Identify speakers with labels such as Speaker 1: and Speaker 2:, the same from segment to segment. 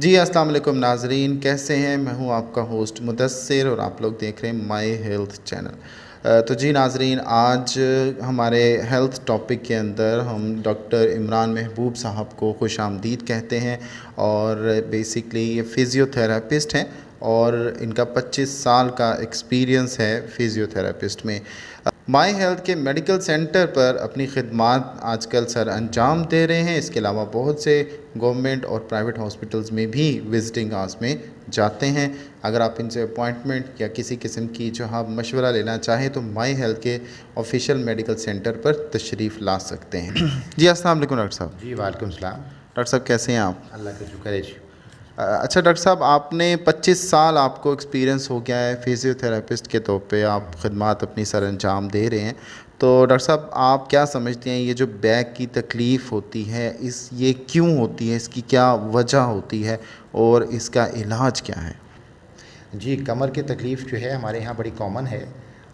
Speaker 1: जी, अस्सलाम वालेकुम नाज़रीन, कैसे हैं? मैं हूं आपका होस्ट मुदस्सिर और आप लोग देख रहे हैं माय हेल्थ चैनल। तो जी नाज़रीन, आज हमारे हेल्थ टॉपिक के अंदर हम डॉक्टर इमरान महबूब साहब को खुशामदीद कहते हैं और बेसिकली ये फ़िज़ियोथेरेपिस्ट हैं और इनका 25 साल का एक्सपीरियंस है फ़िज़ियोथेरेपिस्ट में। माई हेल्थ के मेडिकल सेंटर पर अपनी खिदमात आजकल सर अंजाम दे रहे हैं। इसके अलावा बहुत से गवर्नमेंट और प्राइवेट हॉस्पिटल्स में भी विजिटिंग आवर्स में जाते हैं। अगर आप इनसे अपॉइंटमेंट या किसी किस्म की जो आप मशवरा लेना चाहें तो माई हेल्थ के ऑफिशियल मेडिकल सेंटर पर तशरीफ़ ला सकते हैं। जी अस्सलाम वालेकुम डॉक्टर साहब।
Speaker 2: जी वालेकुम सलाम।
Speaker 1: डॉक्टर साहब कैसे हैं आप?
Speaker 2: अल्लाह का शुक्र है जी।
Speaker 1: अच्छा डॉक्टर साहब, आपने 25 साल आपको एक्सपीरियंस हो गया है फिज़ियोथेरेपिस्ट के तौर पे, आप खिदमात अपनी सर अंजाम दे रहे हैं। तो डॉक्टर साहब, आप क्या समझते हैं ये जो बैक की तकलीफ़ होती है ये क्यों होती है, इसकी क्या वजह होती है और इसका इलाज क्या है?
Speaker 2: जी, कमर की तकलीफ़ जो है हमारे यहाँ बड़ी कॉमन है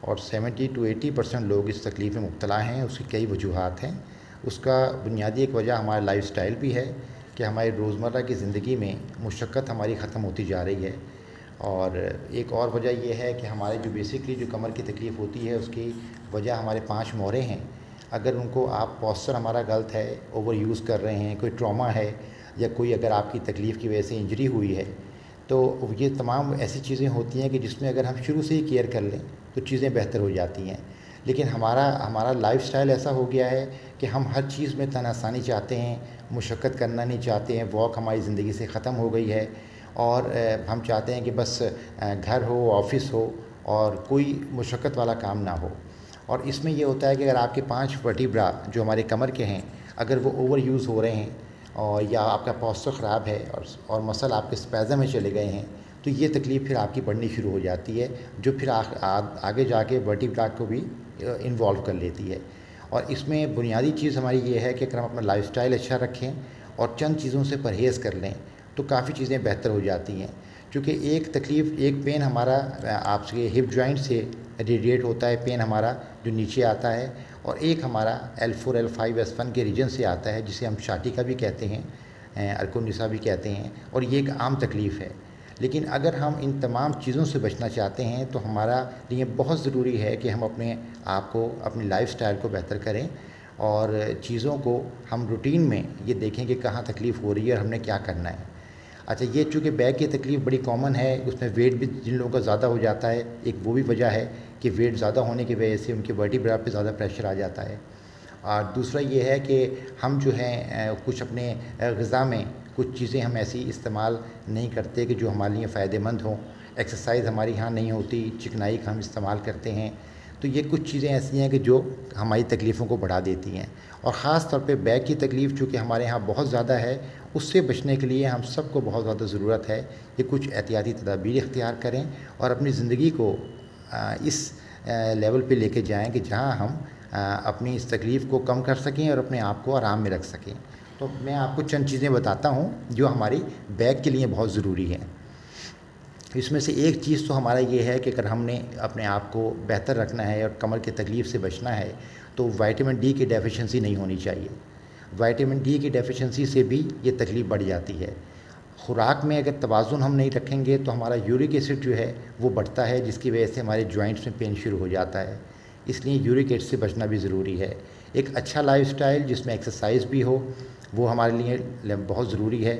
Speaker 2: और 70 टू 80% लोग इस तकलीफ़ में मुब्तला हैं। उसकी कई वजूहात हैं। उसका बुनियादी एक वजह हमारा लाइफ़स्टाइल भी है कि हमारी रोज़मर्रा की ज़िंदगी में मुशक्क़त हमारी ख़त्म होती जा रही है। और एक और वजह यह है कि हमारे जो बेसिकली जो कमर की तकलीफ़ होती है उसकी वजह हमारे 5 मोहरें हैं। अगर उनको आप पॉस्चर हमारा गलत है, ओवर यूज़ कर रहे हैं, कोई ट्रॉमा है या कोई अगर आपकी तकलीफ़ की वजह से इंजरी हुई है, तो ये तमाम ऐसी चीज़ें होती हैं कि जिसमें अगर हम शुरू से ही केयर कर लें तो चीज़ें बेहतर हो जाती हैं। लेकिन हमारा हमारा लाइफ़स्टाइल ऐसा हो गया है कि हम हर चीज़ में तन आसानी चाहते हैं, मुशक्क़त करना नहीं चाहते हैं। वॉक हमारी ज़िंदगी से ख़त्म हो गई है और हम चाहते हैं कि बस घर हो, ऑफ़िस हो और कोई मुशक्क़त वाला काम ना हो। और इसमें ये होता है कि अगर आपके 5 वर्टिब्रा जो हमारे कमर के हैं, अगर वो ओवर यूज़ हो रहे हैं और या आपका पोस्चर ख़राब है और मसल आपके स्पैज़म में चले गए हैं, तो ये तकलीफ़ फिर आपकी बढ़नी शुरू हो जाती है, जो फिर आगे जाके वर्टिब्रा को भी इन्वॉल्व कर लेती है। और इसमें बुनियादी चीज़ हमारी ये है कि अगर हम अपना लाइफ़स्टाइल अच्छा रखें और चंद चीज़ों से परहेज़ कर लें, तो काफ़ी चीज़ें बेहतर हो जाती हैं। क्योंकि एक तकलीफ़, एक पेन हमारा आपके हिप जॉइंट से रेडिएट होता है, पेन हमारा जो नीचे आता है, और एक हमारा L4 L5 S1 के रीजन से आता है जिसे हम शाटिका भी कहते हैं, अर्कोनिसा भी कहते हैं, और ये एक आम तकलीफ़ है। लेकिन अगर हम इन तमाम चीज़ों से बचना चाहते हैं तो हमारा लिए बहुत ज़रूरी है कि हम अपने आप को, अपनी लाइफ़स्टाइल को बेहतर करें और चीज़ों को हम रूटीन में ये देखें कि कहाँ तकलीफ़ हो रही है और हमने क्या करना है। अच्छा, ये चूँकि बैक की तकलीफ़ बड़ी कॉमन है, उसमें वेट भी जिन लोगों का ज़्यादा हो जाता है, एक वो भी वजह है कि वेट ज़्यादा होने की वजह से उनके वर्टिब्रा पे ज़्यादा प्रेशर आ जाता है। और दूसरा ये है कि हम जो हैं कुछ अपने ग़िज़ा में कुछ चीज़ें हम ऐसी इस्तेमाल नहीं करते कि जो हमारे लिए फ़ायदेमंद हों। एक्सरसाइज़ हमारी यहाँ नहीं होती, चिकनाई का हम इस्तेमाल करते हैं। तो ये कुछ चीज़ें ऐसी हैं कि जो हमारी तकलीफ़ों को बढ़ा देती हैं। और ख़ास तौर पे बैक की तकलीफ़ चूँकि हमारे यहाँ बहुत ज़्यादा है, उससे बचने के लिए हम सबको बहुत ज़्यादा ज़रूरत है कि कुछ एहतियाती तदाबीर इख्तियार करें और अपनी ज़िंदगी को इस लेवल पे लेके जाएँ कि जहाँ हम अपनी इस तकलीफ़ को कम कर सकें और अपने आप को आराम में रख सकें। तो मैं आपको चंद चीज़ें बताता हूँ जो हमारी बैक के लिए बहुत ज़रूरी हैं। इसमें से एक चीज़ तो हमारा ये है कि अगर हमने अपने आप को बेहतर रखना है और कमर की तकलीफ़ से बचना है तो विटामिन डी की डेफिशिएंसी नहीं होनी चाहिए। विटामिन डी की डेफिशिएंसी से भी ये तकलीफ़ बढ़ जाती है। खुराक में अगर तवाज़ुन हम नहीं रखेंगे तो हमारा यूरिक एसिड जो है वो बढ़ता है, जिसकी वजह से हमारे जॉइंट्स में पेन शुरू हो जाता है। इसलिए यूरिक एसिड से बचना भी ज़रूरी है। एक अच्छा लाइफ़स्टाइल जिसमें एक्सरसाइज भी हो, वो हमारे लिए बहुत ज़रूरी है।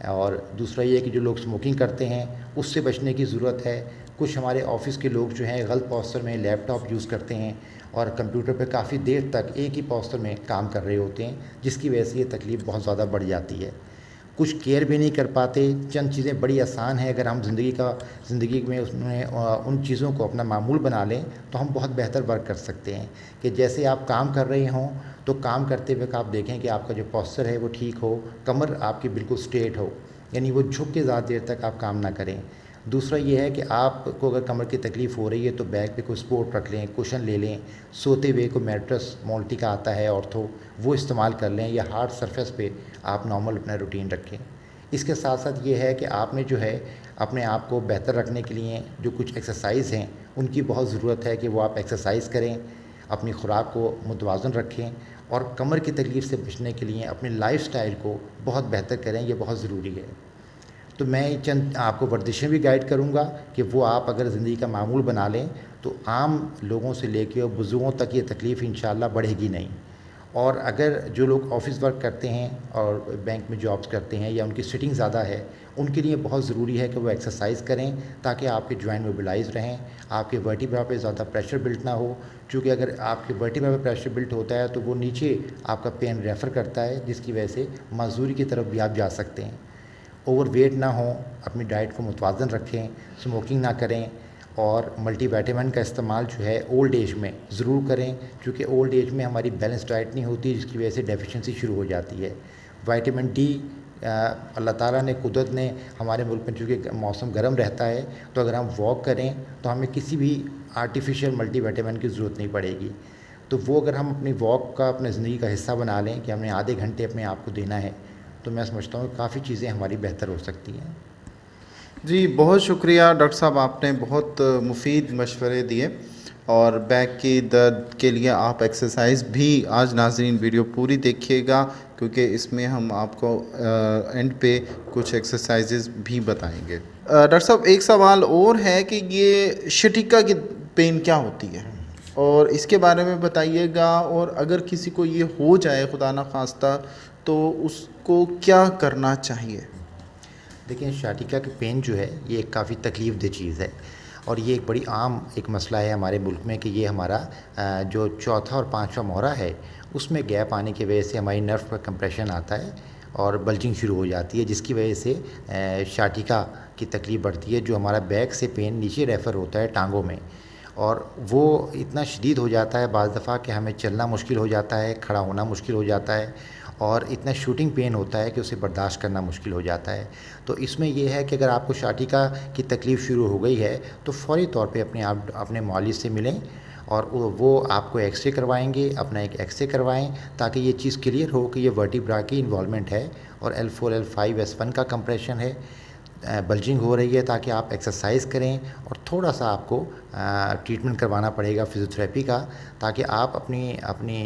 Speaker 2: और दूसरा ये है कि जो लोग स्मोकिंग करते हैं उससे बचने की ज़रूरत है। कुछ हमारे ऑफ़िस के लोग जो हैं गलत पोस्चर में लैपटॉप यूज़ करते हैं और कंप्यूटर पे काफ़ी देर तक एक ही पोस्चर में काम कर रहे होते हैं, जिसकी वजह से ये तकलीफ़ बहुत ज़्यादा बढ़ जाती है। कुछ केयर भी नहीं कर पाते। चंद चीज़ें बड़ी आसान हैं, अगर हम ज़िंदगी में उसमें उन चीज़ों को अपना मामूल बना लें तो हम बहुत बेहतर वर्क कर सकते हैं। कि जैसे आप काम कर रहे हों तो काम करते वक्त आप देखें कि आपका जो पोस्चर है वो ठीक हो, कमर आपकी बिल्कुल स्ट्रेट हो, यानी वो झुक के ज़्यादा देर तक आप काम ना करें। दूसरा ये है कि आपको अगर कमर की तकलीफ़ हो रही है तो बैक पे कोई सपोर्ट रख लें, कुशन ले लें, सोते हुए कोई मैट्रेस मोल्टी का आता है ऑर्थो, वो इस्तेमाल कर लें, या हार्ड सरफेस पे आप नॉर्मल अपना रूटीन रखें। इसके साथ साथ ये है कि आपने जो है अपने आप को बेहतर रखने के लिए जो कुछ एक्सरसाइज़ हैं उनकी बहुत ज़रूरत है कि वो आप एक्सरसाइज़ करें, अपनी खुराक को मुतवाज़न रखें और कमर की तकलीफ़ से बचने के लिए अपने लाइफ़स्टाइल को बहुत बेहतर करें, ये बहुत ज़रूरी है। तो मैं चंद आपको वर्जिशें भी गाइड करूँगा कि वो आप अगर ज़िंदगी का मामूल बना लें तो आम लोगों से लेके और बुज़ुर्गों तक ये तकलीफ़ इंशाल्लाह बढ़ेगी नहीं। और अगर जो लोग ऑफ़िस वर्क करते हैं और बैंक में जॉब्स करते हैं या उनकी सिटिंग ज़्यादा है, उनके लिए बहुत ज़रूरी है कि वो एक्सरसाइज करें ताकि आपके जॉइंट मोबिलाइज़ रहें, आपके वर्टिब्रा पे ज़्यादा प्रेशर बिल्ड ना हो। क्योंकि अगर आपके वर्टिब्रा पे प्रेशर बिल्ड होता है तो वो नीचे आपका पेन रेफ़र करता है, जिसकी वजह से मजदूरी की तरफ भी आप जा सकते हैं। ओवरवेट ना हो, अपनी डाइट को मुतवाज़न रखें, स्मोकिंग ना करें और मल्टीविटामिन का इस्तेमाल जो है ओल्ड एज में ज़रूर करें, क्योंकि ओल्ड एज में हमारी बैलेंस डाइट नहीं होती, जिसकी वजह से डेफिशिएंसी शुरू हो जाती है। विटामिन डी अल्लाह ताला ने, कुदरत ने हमारे मुल्क में चूँकि मौसम गर्म रहता है, तो अगर हम वॉक करें तो हमें किसी भी आर्टिफिशियल मल्टीविटामिन की ज़रूरत नहीं पड़ेगी। तो वो अगर हम अपनी वॉक का अपनी ज़िंदगी का हिस्सा बना लें कि हमने आधे घंटे अपने आप को देना है, तो मैं समझता हूँ काफ़ी चीज़ें हमारी बेहतर हो सकती हैं।
Speaker 1: जी, बहुत शुक्रिया डॉक्टर साहब, आपने बहुत मुफीद मशवरे दिए और बैक की दर्द के लिए आप एक्सरसाइज भी आज नाज़रीन वीडियो पूरी देखिएगा, क्योंकि इसमें हम आपको एंड पे कुछ एक्सरसाइजेज भी बताएंगे। डॉक्टर साहब, एक सवाल और है कि ये शटिका की पेन क्या होती है और इसके बारे में बताइएगा, और अगर किसी को ये हो जाए खुदा ना खास्ता तो उसको क्या करना चाहिए?
Speaker 2: देखिए, शाटिका की पेन जो है ये एक काफ़ी तकलीफ़ दह चीज़ है और ये एक बड़ी आम एक मसला है हमारे मुल्क में कि ये हमारा जो चौथा और पांचवा मोहरा है उसमें गैप आने की वजह से हमारी नर्व पर कंप्रेशन आता है और बल्जिंग शुरू हो जाती है, जिसकी वजह से शाटिका की तकलीफ़ बढ़ती है, जो हमारा बैक से पेन नीचे रेफ़र होता है टांगों में, और वो इतना शदीद हो जाता है बाज़ दफ़ा कि हमें चलना मुश्किल हो जाता है, खड़ा होना मुश्किल हो जाता है और इतना शूटिंग पेन होता है कि उसे बर्दाश्त करना मुश्किल हो जाता है। तो इसमें यह है कि अगर आपको शाटिका की तकलीफ़ शुरू हो गई है तो फ़ौरी तौर पे अपने मुआलिज से मिलें और वो आपको एक्सरे करवाएंगे, अपना एक एक्सरे करवाएं ताकि ये चीज़ क्लियर हो कि ये वर्टिब्रा की इन्वॉल्वमेंट है और L4 L5 S1 का कंप्रेशन है, बल्जिंग हो रही है, ताकि आप एक्सरसाइज करें और थोड़ा सा आपको ट्रीटमेंट करवाना पड़ेगा फिज़ियोथेरेपी का, ताकि आप अपनी अपनी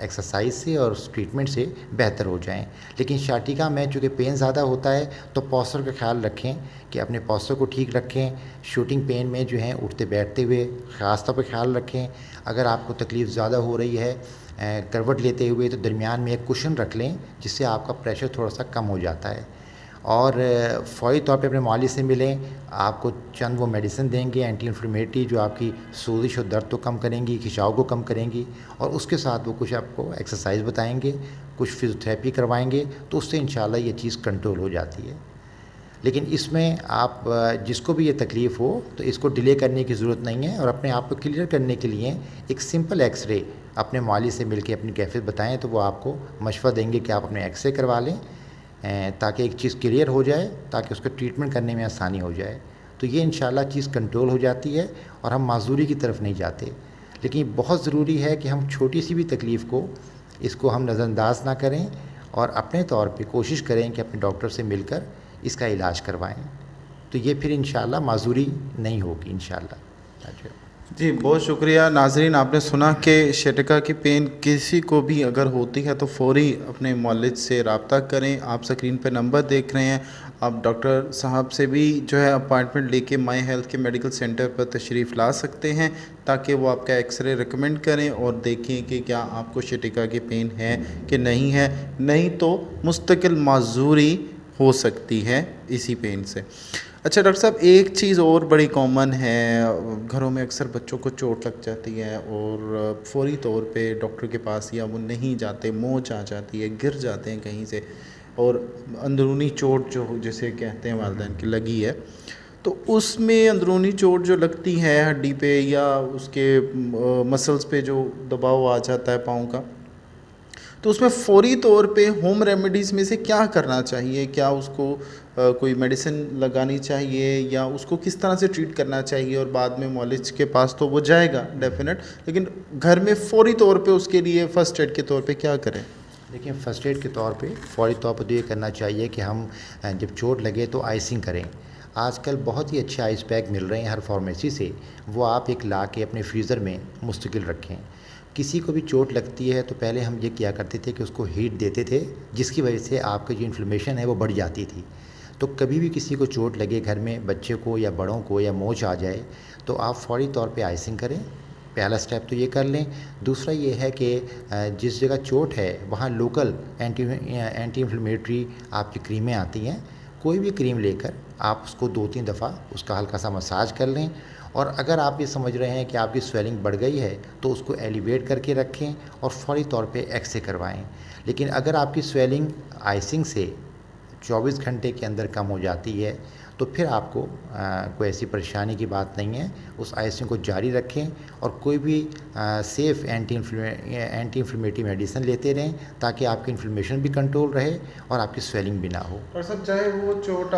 Speaker 2: एक्सरसाइज से और उस ट्रीटमेंट से बेहतर हो जाएं। लेकिन शाटिका में चूँकि पेन ज़्यादा होता है तो पोस्चर का ख्याल रखें कि अपने पोस्चर को ठीक रखें। शूटिंग पेन में जो है उठते बैठते हुए ख़ास तौर पर ख्याल रखें। अगर आपको तकलीफ़ ज़्यादा हो रही है करवट लेते हुए तो दरमियान में एक कुशन रख लें, जिससे आपका प्रेशर थोड़ा सा कम हो जाता है। और फ़ौरी तौर पे अपने मालिज से मिलें, आपको चंद वो मेडिसिन देंगे एंटी इन्फ्लेमेटरी, जो आपकी सोजिश और दर्द को कम करेंगी, खिंचाव को कम करेंगी, और उसके साथ वो कुछ आपको एक्सरसाइज बताएंगे, कुछ फिज़ियोथेरेपी करवाएंगे, तो उससे इंशाल्लाह ये चीज़ कंट्रोल हो जाती है। लेकिन इसमें आप जिसको भी ये तकलीफ़ हो तो इसको डिले करने की ज़रूरत नहीं है, और अपने आप को क्लियर करने के लिए एक सिंपल एक्सरे अपने मालिज से मिलकर अपनी कैफियत बताएँ तो वो आपको मशवरा देंगे कि आप अपने एक्सरे करवा लें, ताकि एक चीज़ क्लियर हो जाए, ताकि उसको ट्रीटमेंट करने में आसानी हो जाए। तो ये इंशाल्लाह चीज़ कंट्रोल हो जाती है और हम माजूरी की तरफ नहीं जाते। लेकिन बहुत ज़रूरी है कि हम छोटी सी भी तकलीफ़ को इसको हम नज़रअंदाज ना करें और अपने तौर पे कोशिश करें कि अपने डॉक्टर से मिलकर इसका इलाज करवाएं, तो ये फिर इंशाल्लाह माजूरी नहीं होगी इंशाल्लाह। अच्छा
Speaker 1: जी, बहुत शुक्रिया। नाज़रीन, आपने सुना कि शटिका की पेन किसी को भी अगर होती है तो फ़ौरी अपने मौलिद से रब्ता करें। आप स्क्रीन पे नंबर देख रहे हैं, आप डॉक्टर साहब से भी जो है अपॉइंटमेंट लेके माई हेल्थ के मेडिकल सेंटर पर तशरीफ़ ला सकते हैं, ताकि वो आपका एक्सरे रिकमेंड करें और देखें कि क्या आपको शटिका की पेन है कि नहीं है। नहीं तो मुस्तकिल माजूरी हो सकती है इसी पेन से। अच्छा डॉक्टर साहब, एक चीज़ और बड़ी कॉमन है, घरों में अक्सर बच्चों को चोट लग जाती है और फ़ौरी तौर पे डॉक्टर के पास या वो नहीं जाते, मोच आ जाती है, गिर जाते हैं कहीं से, और अंदरूनी चोट जो जिसे कहते हैं वालिदैन की लगी है, तो उसमें अंदरूनी चोट जो लगती है हड्डी पे या उसके मसल्स पे जो दबाव आ जाता है पाँव का, तो उसमें फ़ौरी तौर पे होम रेमेडीज़ में से क्या करना चाहिए? क्या उसको कोई मेडिसिन लगानी चाहिए या उसको किस तरह से ट्रीट करना चाहिए? और बाद में मौलिज के पास तो वो जाएगा डेफिनेट, लेकिन घर में फ़ौरी तौर पे उसके लिए फ़र्स्ट एड के तौर पे क्या करें?
Speaker 2: देखिए, फ़र्स्ट एड के तौर पे फ़ौरी तौर पर तो ये करना चाहिए कि हम जब चोट लगे तो आइसिंग करें। आजकल बहुत ही अच्छे आइस पैक मिल रहे हैं हर फार्मेसी से, वो आप एक ला के अपने फ्रीज़र में मुस्तकिल रखें। किसी को भी चोट लगती है तो पहले हम ये किया करते थे कि उसको हीट देते थे, जिसकी वजह से आपकी जो इन्फ्लेमेशन है वो बढ़ जाती थी। तो कभी भी किसी को चोट लगे घर में, बच्चे को या बड़ों को, या मोच आ जाए, तो आप फ़ौरी तौर पे आइसिंग करें। पहला स्टेप तो ये कर लें। दूसरा ये है कि जिस जगह चोट है वहाँ लोकल एंटी इन्फ्लेमेटरी आपकी क्रीमें आती हैं, कोई भी क्रीम लेकर आप उसको 2-3 दफ़ा उसका हल्का सा मसाज कर लें। और अगर आप ये समझ रहे हैं कि आपकी स्वेलिंग बढ़ गई है तो उसको एलिवेट करके रखें और फ़ौरी तौर पे एक्स-रे करवाएं। लेकिन अगर आपकी स्वेलिंग आइसिंग से 24 घंटे के अंदर कम हो जाती है तो फिर आपको कोई ऐसी परेशानी की बात नहीं है, उस आइसिंग को जारी रखें और कोई भी सेफ़ एंटी इन्फ्लेमेटरी मेडिसिन लेते रहें ताकि आपकी इन्फ्लेमेशन भी कंट्रोल रहे और आपकी स्वेलिंग भी ना हो।
Speaker 1: और सब चाहे वो चोट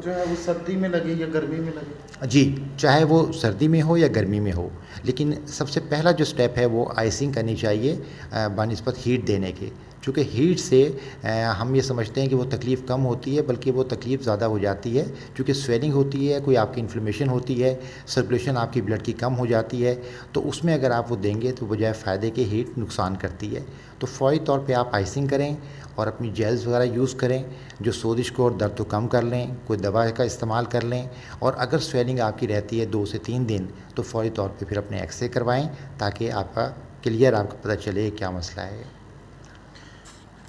Speaker 1: जो है वो सर्दी में लगे या गर्मी में लगे।
Speaker 2: जी, चाहे वो सर्दी में हो या गर्मी में हो, लेकिन सबसे पहला जो स्टेप है वो आइसिंग करनी चाहिए बनिस्बत हीट देने के। चूँकि हीट से हम ये समझते हैं कि वो तकलीफ़ कम होती है, बल्कि वो तकलीफ़ ज़्यादा हो जाती है, क्योंकि स्वेलिंग होती है, कोई आपकी इन्फ्लेमेशन होती है, सर्कुलेशन आपकी ब्लड की कम हो जाती है, तो उसमें अगर आप वो देंगे तो बजाय फ़ायदे के हीट नुकसान करती है। तो फ़ौरी तौर पे आप आइसिंग करें और अपनी जेल्स वगैरह यूज़ करें जो सोजिश को और दर्द को कम कर लें, कोई दवा का इस्तेमाल कर लें। और अगर स्वेलिंग आपकी रहती है 2 से 3 दिन तो फ़ौरी तौर पे फिर अपने एक्स-रे करवाएं ताकि आपका क्लियर आपको पता चले क्या मसला है।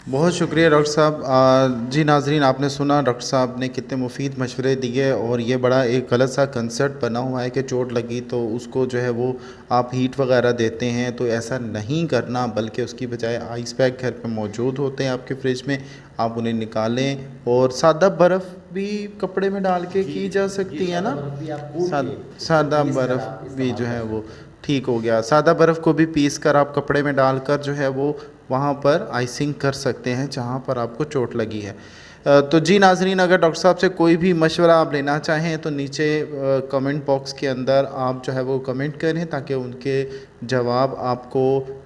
Speaker 1: बहुत शुक्रिया डॉक्टर साहब। जी नाजरीन, आपने सुना डॉक्टर साहब ने कितने मुफीद मशवरे दिए, और ये बड़ा एक गलत सा कंसेप्ट बना हुआ है कि चोट लगी तो उसको जो है वो आप हीट वगैरह देते हैं, तो ऐसा नहीं करना, बल्कि उसकी बजाय आइस पैक घर पे मौजूद होते हैं आपके फ्रिज में, आप उन्हें निकालें। और सादा बर्फ़ भी कपड़े में डाल के की जा सकती है ना, सादा बर्फ़ भी जो है वो ठीक हो गया। सादा बर्फ़ को भी पीस कर आप कपड़े में डालकर जो है वो वहाँ पर आइसिंग कर सकते हैं जहाँ पर आपको चोट लगी है। तो जी नाज़रीन, अगर डॉक्टर साहब से कोई भी मशवरा आप लेना चाहें तो नीचे कमेंट बॉक्स के अंदर आप जो है वो कमेंट करें, ताकि उनके जवाब आपको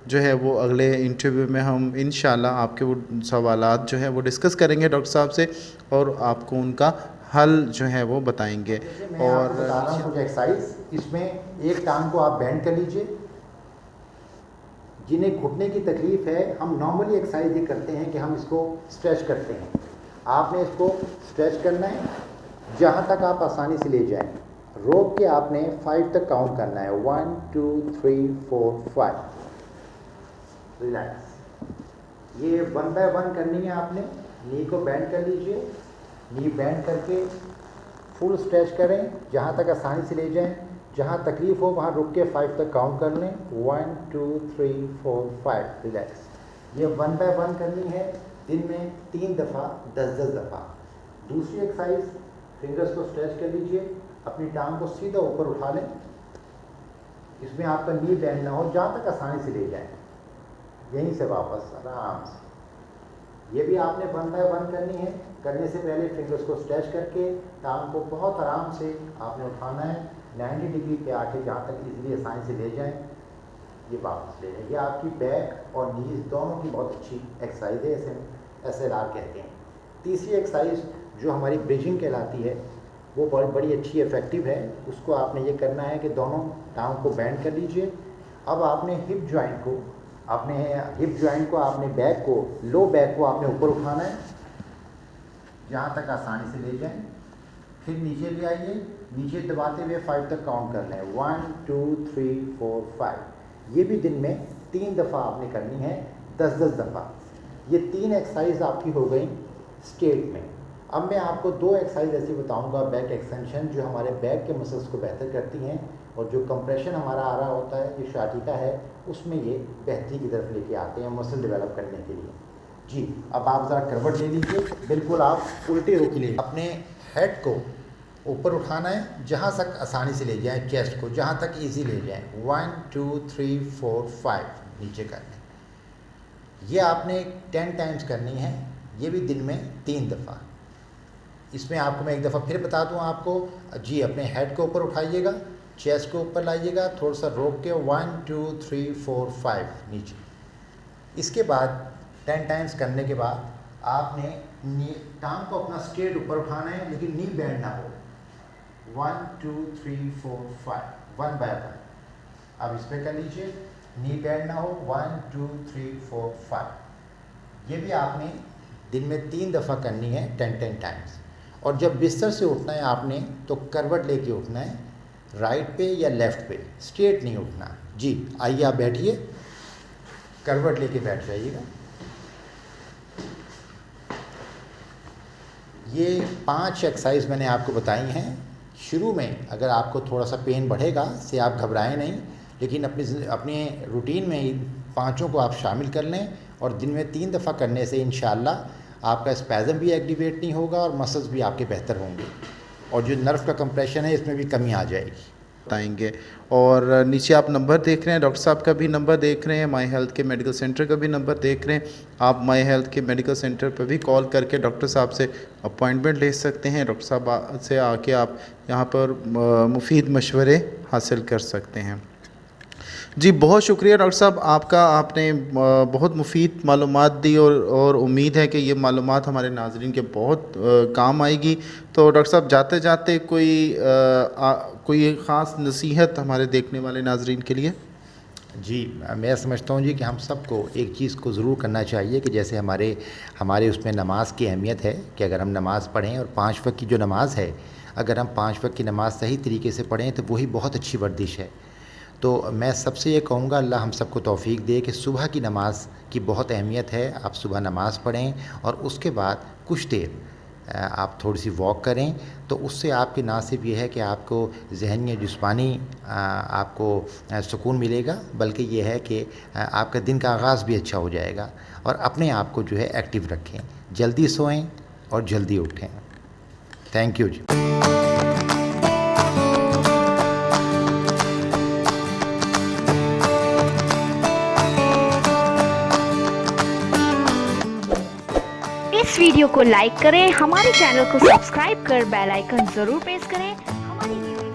Speaker 1: जो है वो अगले इंटरव्यू में हम इंशाल्लाह आपके वो सवालात जो है वो डिस्कस करेंगे डॉक्टर साहब से, और आपको उनका हल जो है वो बताएंगे।
Speaker 2: मैं
Speaker 1: और
Speaker 2: आपको बता रहा हूँ कुछ एक्सरसाइज। इसमें एक टांग को आप बेंड कर लीजिए। जिन्हें घुटने की तकलीफ़ है, हम नॉर्मली एक्सरसाइज ये करते हैं कि हम इसको स्ट्रेच करते हैं। आपने इसको स्ट्रेच करना है जहाँ तक आप आसानी से ले जाएं। रोक के आपने 5 तक काउंट करना है, 1 2 3 4 5। रिलैक्स। ये 1 बाय 1 करनी है आपने। नी को बेंड कर लीजिए, नी बेंड करके फुल स्ट्रेच करें जहाँ तक आसानी से ले जाएं। जहाँ तकलीफ़ हो वहाँ रुक के 5 तक काउंट कर लें, 1 2 3 4 5। रिलैक्स। ये 1 बाय 1 करनी है, दिन में 3 दफ़ा 10-10 दफ़ा। दूसरी एक्सरसाइज, फिंगर्स को स्ट्रेच कर लीजिए, अपनी टांग को सीधा ऊपर उठा लें। इसमें आपका नी बेंड ना हो, जहाँ तक आसानी से ले जाएं, यहीं से वापस आराम से। ये भी आपने 1 बाय 1 करनी है। करने से पहले फिंगर्स को स्ट्रेच करके टांग को बहुत आराम से आपने उठाना है, 90 डिग्री पे आके जहाँ तक इजीली आसानी से ले जाएं, ये वापस ले जाएं। ये आपकी बैक और नीज दोनों की बहुत अच्छी एक्सरसाइज है, इसे SLR कहते हैं। तीसरी एक्सरसाइज जो हमारी ब्रिजिंग कहलाती है, वो बड़ी अच्छी इफ़ेक्टिव है। उसको आपने ये करना है कि दोनों टांग को बेंड कर लीजिए। अब आपने हिप जॉइंट को आपने बैक को, लो बैक को आपने ऊपर उठाना है जहाँ तक आसानी से ले जाएं। फिर नीचे ले आइए, नीचे दबाते हुए 5 तक काउंट कर लें, 1 2 3 4 5। ये भी दिन में 3 दफ़ा आपने करनी है, 10-10 दफ़ा। ये 3 एक्सरसाइज आपकी हो गई स्टेट में। अब मैं आपको 2 एक्सरसाइज ऐसी बताऊंगा बैक एक्सटेंशन, जो हमारे बैक के मसल्स को बेहतर करती हैं, और जो कंप्रेशन हमारा आ रहा होता है, ये शाटिका है, उसमें ये बेहतरी की तरफ लेके आते हैं मसल डेवलप करने के लिए। जी, अब आप ज़रा करवट ले लीजिए, बिल्कुल आप उल्टे रुक लीजिए। अपने हेड को ऊपर उठाना है जहाँ तक आसानी से ले जाएं, चेस्ट को जहाँ तक इजी ले जाएं, 1 2 3 4 5 नीचे कर लें। ये आपने 10 टाइम्स करनी है, ये भी दिन में 3 दफ़ा। इसमें आपको मैं एक दफ़ा फिर बता दूं आपको। जी, अपने हेड को ऊपर उठाइएगा, चेस्ट को ऊपर लाइएगा, थोड़ा सा रोक के 1 2 3 4 5 नीचे। इसके बाद 10 टाइम्स करने के बाद आपने टांग को अपना स्ट्रेट ऊपर उठाना है, लेकिन नी बैंड ना हो। 1 2 3 4 5, 1 बाय 1। अब इस पर कर लीजिए, नी बैंड ना हो, 1 2 3 4 5। ये भी आपने दिन में 3 दफ़ा करनी है, 10 टाइम्स। और जब बिस्तर से उठना है आपने तो करवट लेके उठना है, राइट पे या लेफ़्ट पे, स्ट्रेट नहीं उठना। जी आइए आप बैठिए, करवट लेके बैठ जाइएगा। ये 5 एक्सरसाइज मैंने आपको बताई हैं। शुरू में अगर आपको थोड़ा सा पेन बढ़ेगा से आप घबराएं नहीं, लेकिन अपने रूटीन में इन पाँचों को आप शामिल कर लें और दिन में 3 दफ़ा करने से इंशाल्लाह आपका स्पैज़म भी एक्टिवेट नहीं होगा और मसल्स भी आपके बेहतर होंगे और जो नर्व का कंप्रेशन है इसमें भी कमी आ जाएगी।
Speaker 1: बताएंगे। और नीचे आप नंबर देख रहे हैं, डॉक्टर साहब का भी नंबर देख रहे हैं, माई हेल्थ के मेडिकल सेंटर का भी नंबर देख रहे हैं। आप माई हेल्थ के मेडिकल सेंटर पर भी कॉल करके डॉक्टर साहब से अपॉइंटमेंट ले सकते हैं। डॉक्टर साहब से आके आप यहाँ पर मुफीद मशवरे हासिल कर सकते हैं। जी बहुत शुक्रिया डॉक्टर साहब आपका, आपने बहुत मुफीद मालूमात दी और उम्मीद है कि ये मालूमात हमारे नाज़रीन के बहुत काम आएगी। तो डॉक्टर साहब जाते जाते कोई ख़ास नसीहत हमारे देखने वाले नाज़रीन के लिए?
Speaker 2: जी मैं समझता हूँ जी कि हम सबको एक चीज़ को ज़रूर करना चाहिए कि जैसे हमारे उसमें नमाज की अहमियत है कि अगर हम नमाज़ पढ़ें और 5 वक्त की जो नमाज़ है, अगर हम 5 वक्त की नमाज़ सही तरीके से पढ़ें तो वही बहुत अच्छी वर्जिश है। तो मैं सबसे ये कहूँगा अल्लाह हम सबको तौफ़ीक दे कि सुबह की नमाज़ की बहुत अहमियत है। आप सुबह नमाज़ पढ़ें और उसके बाद कुछ देर आप थोड़ी सी वॉक करें, तो उससे आपके ना सिर्फ ये है कि आपको ज़हनी या जिस्मानी आपको सुकून मिलेगा, बल्कि ये है कि आपका दिन का आगाज़ भी अच्छा हो जाएगा। और अपने आप को जो है एक्टिव रखें, जल्दी सोएं और जल्दी उठें। थैंक यू जी।
Speaker 3: इस वीडियो को लाइक करें, हमारे चैनल को सब्सक्राइब कर बेल आइकन जरूर प्रेस करें। हमारी वीडियो